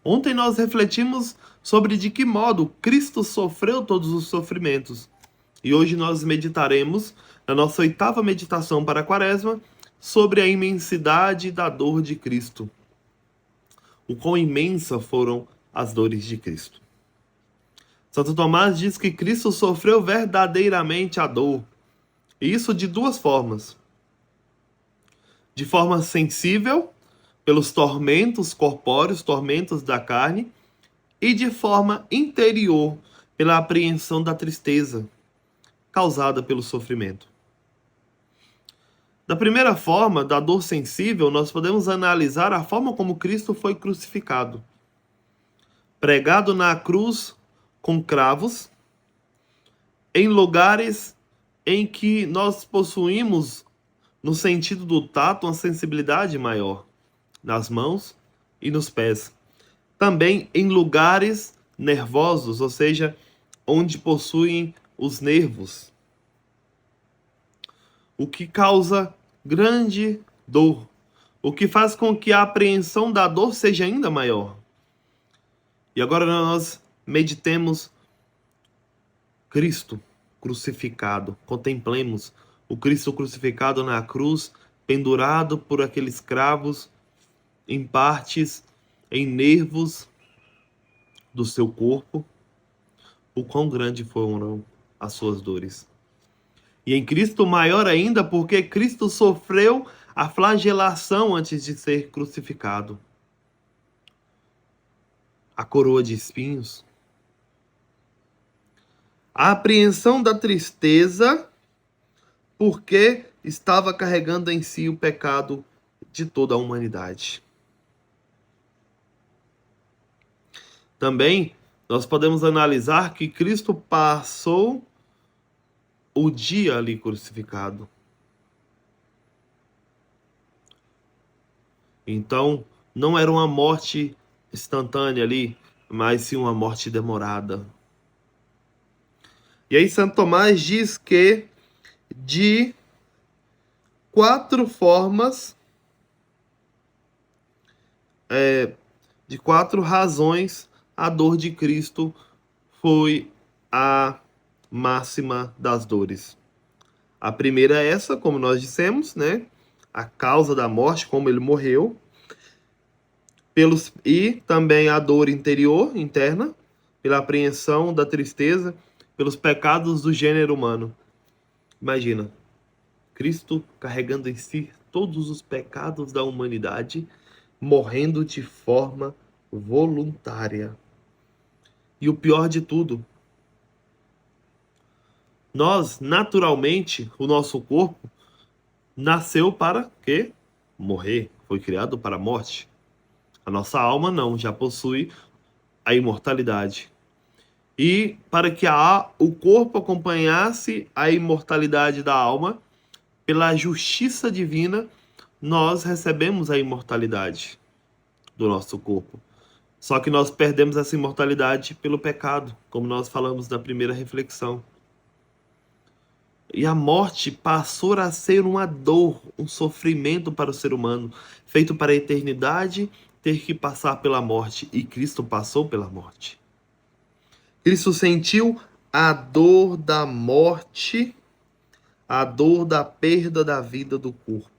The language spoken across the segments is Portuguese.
Ontem nós refletimos sobre de que modo Cristo sofreu todos os sofrimentos. E hoje nós meditaremos, na nossa oitava meditação para a Quaresma, sobre a imensidade da dor de Cristo. O quão imensa foram as dores de Cristo. Santo Tomás diz que Cristo sofreu verdadeiramente a dor. E isso de duas formas. De forma sensível, pelos tormentos corpóreos, tormentos da carne, e de forma interior, pela apreensão da tristeza causada pelo sofrimento. Da primeira forma, da dor sensível, nós podemos analisar a forma como Cristo foi crucificado. Pregado na cruz com cravos, em lugares em que nós possuímos, no sentido do tato, uma sensibilidade maior, nas mãos e nos pés. Também em lugares nervosos, ou seja, onde possuem os nervos, o que causa grande dor, o que faz com que a apreensão da dor seja ainda maior. E agora nós meditemos Cristo crucificado, contemplemos o Cristo crucificado na cruz, pendurado por aqueles cravos, em partes, em nervos do seu corpo, o quão grande foram as suas dores. E em Cristo maior ainda, porque Cristo sofreu a flagelação antes de ser crucificado. A coroa de espinhos. A apreensão da tristeza, porque estava carregando em si o pecado de toda a humanidade. Também nós podemos analisar que Cristo passou o dia ali crucificado. Então, não era uma morte instantânea ali, mas sim uma morte demorada. E aí Santo Tomás diz que de 4 formas, de 4 razões, a dor de Cristo foi a máxima das dores. A primeira é essa, como nós dissemos, né? A causa da morte, como ele morreu. E também a dor interior, interna, pela apreensão da tristeza, pelos pecados do gênero humano. Imagina, Cristo carregando em si todos os pecados da humanidade, morrendo de forma voluntária. E o pior de tudo, nós, naturalmente, o nosso corpo nasceu para quê? Morrer. Foi criado para a morte. A nossa alma não, já possui a imortalidade. E para que o corpo acompanhasse a imortalidade da alma, pela justiça divina, nós recebemos a imortalidade do nosso corpo. Só que nós perdemos essa imortalidade pelo pecado, como nós falamos na primeira reflexão. E a morte passou a ser uma dor, um sofrimento para o ser humano, feito para a eternidade ter que passar pela morte. E Cristo passou pela morte. Cristo sentiu a dor da morte, a dor da perda da vida do corpo.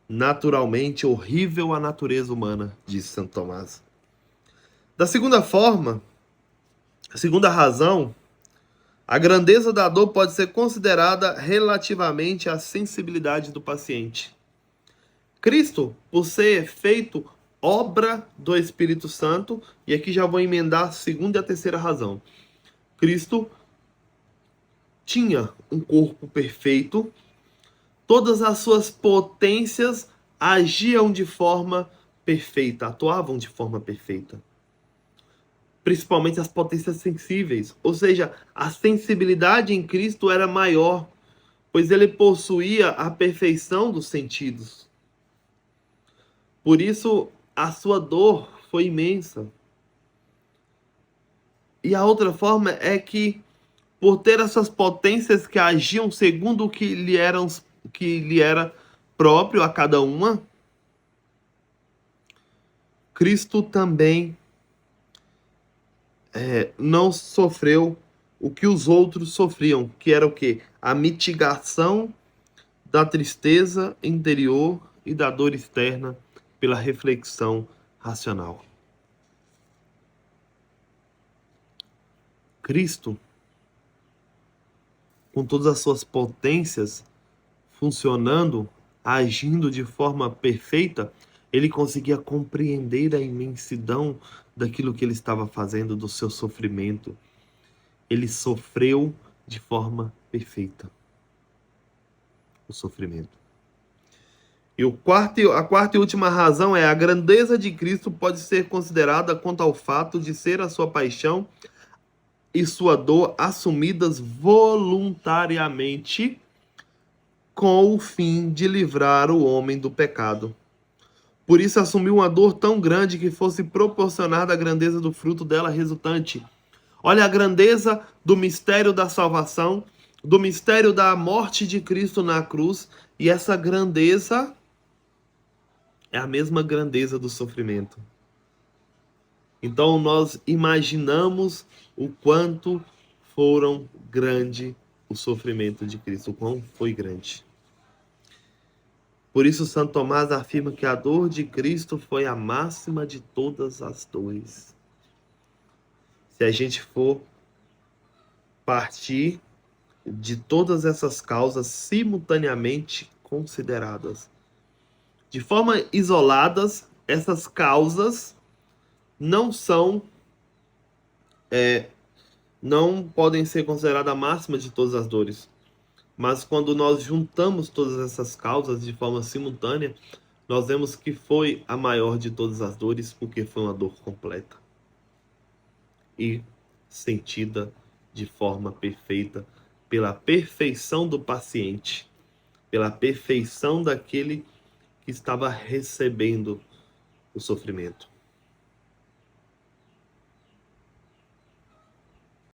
Naturalmente horrível a natureza humana, diz Santo Tomás. Da segunda forma, a segunda razão, a grandeza da dor pode ser considerada relativamente à sensibilidade do paciente. Cristo, por ser feito obra do Espírito Santo, e aqui já vou emendar a segunda e a terceira razão. Cristo tinha um corpo perfeito, todas as suas potências agiam de forma perfeita, atuavam de forma perfeita. Principalmente as potências sensíveis, ou seja, a sensibilidade em Cristo era maior, pois ele possuía a perfeição dos sentidos. Por isso, a sua dor foi imensa. E a outra forma é que, por ter essas potências que agiam segundo o que lhe era próprio a cada uma, Cristo também não sofreu o que os outros sofriam, que era o quê? A mitigação da tristeza interior e da dor externa pela reflexão racional. Cristo, com todas as suas potências funcionando, agindo de forma perfeita, ele conseguia compreender a imensidão daquilo que ele estava fazendo, do seu sofrimento. Ele sofreu de forma perfeita o sofrimento. E a quarta e última razão é: a grandeza de Cristo pode ser considerada quanto ao fato de ser a sua paixão e sua dor assumidas voluntariamente com o fim de livrar o homem do pecado. Por isso assumiu uma dor tão grande que fosse proporcionar da grandeza do fruto dela resultante. Olha a grandeza do mistério da salvação, do mistério da morte de Cristo na cruz, e essa grandeza é a mesma grandeza do sofrimento. Então nós imaginamos o quanto foram grande o sofrimento de Cristo, o quão foi grande. Por isso Santo Tomás afirma que a dor de Cristo foi a máxima de todas as dores. Se a gente for partir de todas essas causas simultaneamente consideradas, de forma isoladas, essas causas não podem ser consideradas a máxima de todas as dores. Mas quando nós juntamos todas essas causas de forma simultânea, nós vemos que foi a maior de todas as dores, porque foi uma dor completa e sentida de forma perfeita, pela perfeição do paciente, pela perfeição daquele que estava recebendo o sofrimento.